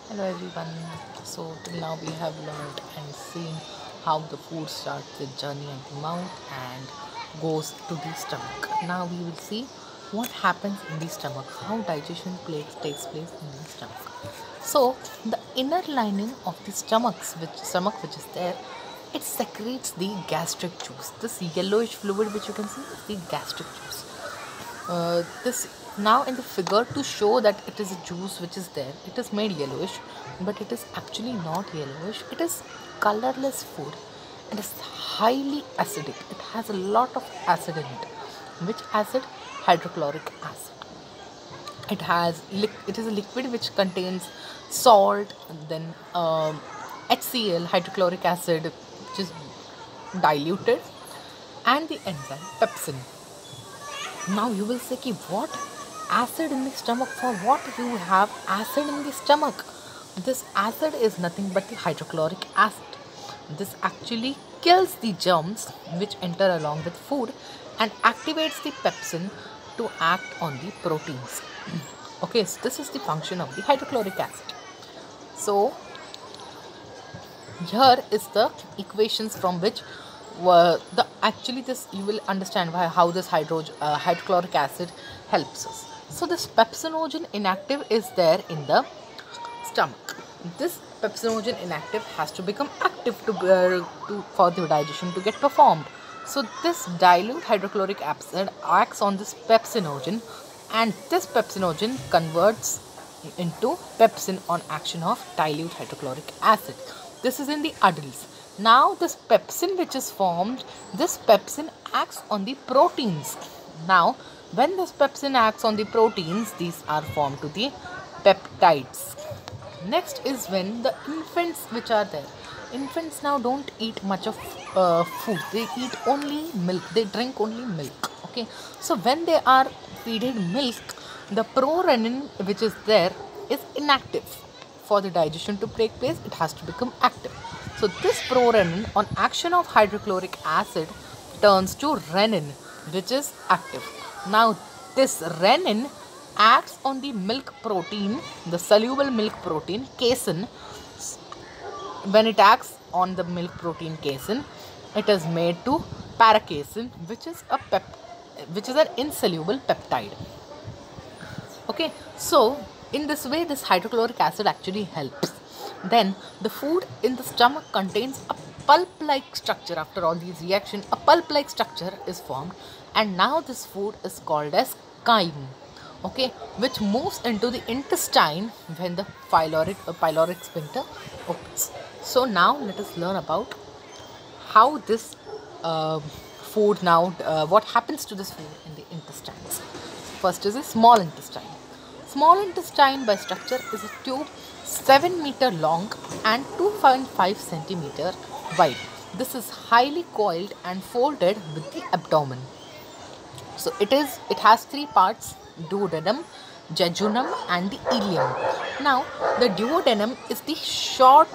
Hello everyone. So till now we have learned and seen how the food starts its journey at the mouth and goes to the stomach. Now we will see what happens in the stomach, how takes place in the stomach. So the inner lining of the stomach which is there, it secretes the gastric juice. This yellowish fluid which you can see is the gastric juice. This now in the figure, to show that it is a juice which is there, it is made yellowish, but it is actually not yellowish. It is colorless food. It is highly acidic. It has a lot of acid in it. Which acid? Hydrochloric acid. It is a liquid which contains salt, and then HCl, hydrochloric acid, which is diluted, and the enzyme pepsin. Now you will say, ki, what? Acid in the stomach? For what you have acid in the stomach? This acid is nothing but the hydrochloric acid. This actually kills the germs which enter along with food and activates the pepsin to act on the proteins. Okay, so this is the function of the hydrochloric acid. So here is the equations from which the actually this you will understand how this hydrochloric acid helps us. So this pepsinogen inactive is there in the stomach. This pepsinogen inactive has to become active for the digestion to get performed. So this dilute hydrochloric acid acts on this pepsinogen, and this pepsinogen converts into pepsin on action of dilute hydrochloric acid. This is in the adults. Now this pepsin which is formed, this pepsin acts on the proteins. Now when this pepsin acts on the proteins, these are formed to the peptides. Next is when the infants which are there. Infants now don't eat much of food. They eat only milk. They drink only milk. Okay. So when they are feeded milk, the prorenin which is there is inactive. For the digestion to take place, it has to become active. So this prorenin, on action of hydrochloric acid, turns to renin, which is active. Now this renin acts on the milk protein, the soluble milk protein casein. When it acts on the milk protein casein, it is made to paracasein, which is an insoluble peptide. Okay, so in this way, this hydrochloric acid actually helps. Then the food in the stomach contains a pulp-like structure. After all these reactions, a pulp-like structure is formed, and now this food is called as chyme. Okay, which moves into the intestine when the pyloric sphincter opens. So now let us learn about how this food now, what happens to this food in the intestines. First is the small intestine. Small intestine by structure is a tube 7 meter long and 2.5 centimeter wide. This is highly coiled and folded with the abdomen. So it has three parts: duodenum, jejunum, and the ileum. Now the duodenum is the short.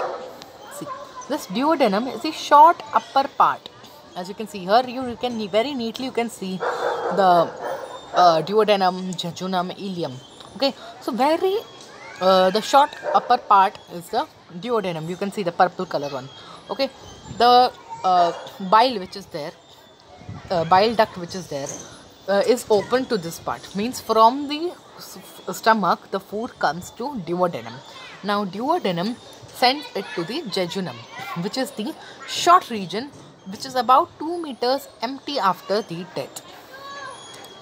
See, this duodenum is the short upper part. As you can see here, you can very neatly you can see the duodenum, jejunum, ileum. Okay, so the short upper part is the duodenum. You can see the purple color one. Okay, the bile which is there, bile duct which is there, is open to this part. Means from the stomach, the food comes to duodenum. Now duodenum sends it to the jejunum, which is the short region, which is about 2 meters empty after the death.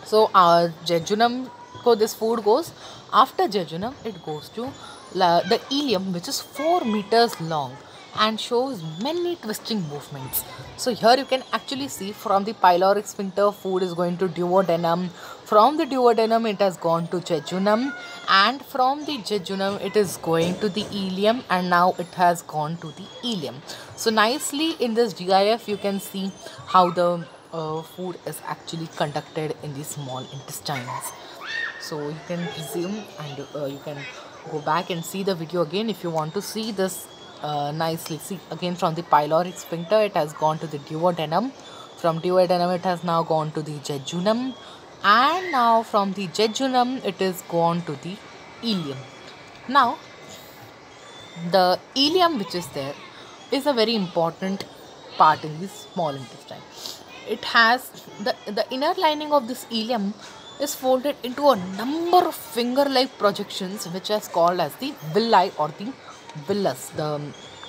So jejunum, so this food goes. After jejunum, it goes to the ileum, which is 4 meters long and shows many twisting movements. So here you can actually see from the pyloric sphincter, food is going to duodenum. From the duodenum, it has gone to jejunum, and from the jejunum, it is going to the ileum, and now it has gone to the ileum. So nicely in this GIF, you can see how the food is actually conducted in the small intestines. So you can resume and you can go back and see the video again if you want to see this nicely. See, again from the pyloric sphincter, it has gone to the duodenum. From duodenum, it has now gone to the jejunum, and now from the jejunum, it is gone to the ileum. Now The ileum which is there is a very important part in the small intestine. It has the inner lining of this ileum is folded into a number of finger-like projections, which is called as the villi or the villus.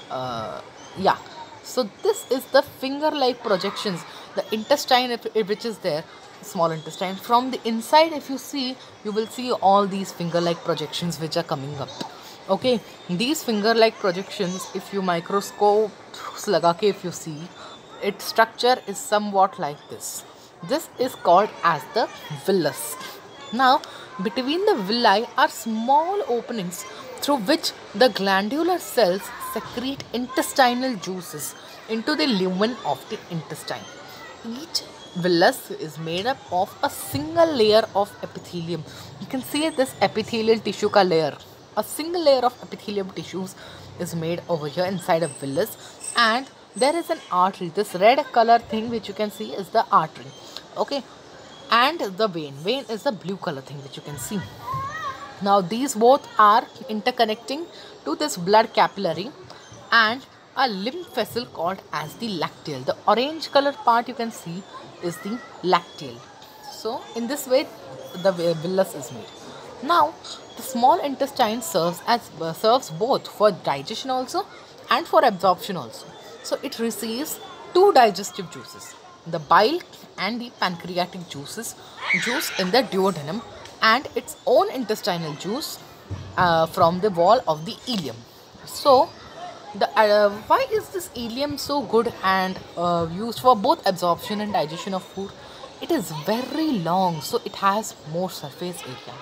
Uh, yeah. So this is the finger-like projections. The intestine, which is there, small intestine. From the inside, if you see, you will see all these finger-like projections which are coming up. Okay, these finger-like projections, if you microscope laga ke if you see, its structure is somewhat like this. This is called as the villus. Now, between the villi are small openings through which the glandular cells secrete intestinal juices into the lumen of the intestine. Each villus is made up of a single layer of epithelium. You can see this epithelial tissue ka layer. A single layer of epithelium tissues is made over here inside a villus, and there is an artery. This red color thing which you can see is the artery. Okay, and the vein is the blue color thing which you can see. Now these both are interconnecting to this blood capillary and a lymph vessel called as the lacteal. The orange color part you can see is the lacteal. So in this way the villus is made. Now the small intestine serves both for digestion also and for absorption also. So it receives two digestive juices, the bile and the pancreatic juice in the duodenum, and its own intestinal juice from the wall of the ileum. So why is this ileum so good and used for both absorption and digestion of food? It is very long, so it has more surface area.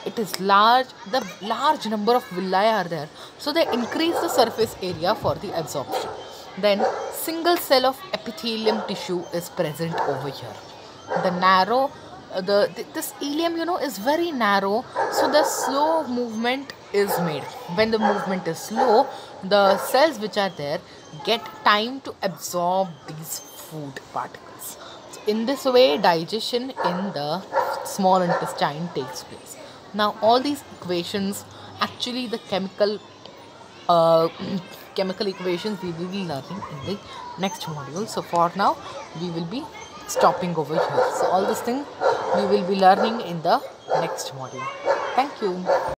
It is large, the large number of villi are there, so they increase the surface area for the absorption. Then single cell of epithelium tissue is present over here. The narrow this ileum, you know, is very narrow, so the slow movement is made. When the movement is slow, the cells which are there get time to absorb these food particles. So in this way digestion in the small intestine takes place. Now all these equations, actually the uh, chemical equations, we will be learning in the next module. So for now we will be stopping over here. So all this thing we will be learning in the next module. Thank you.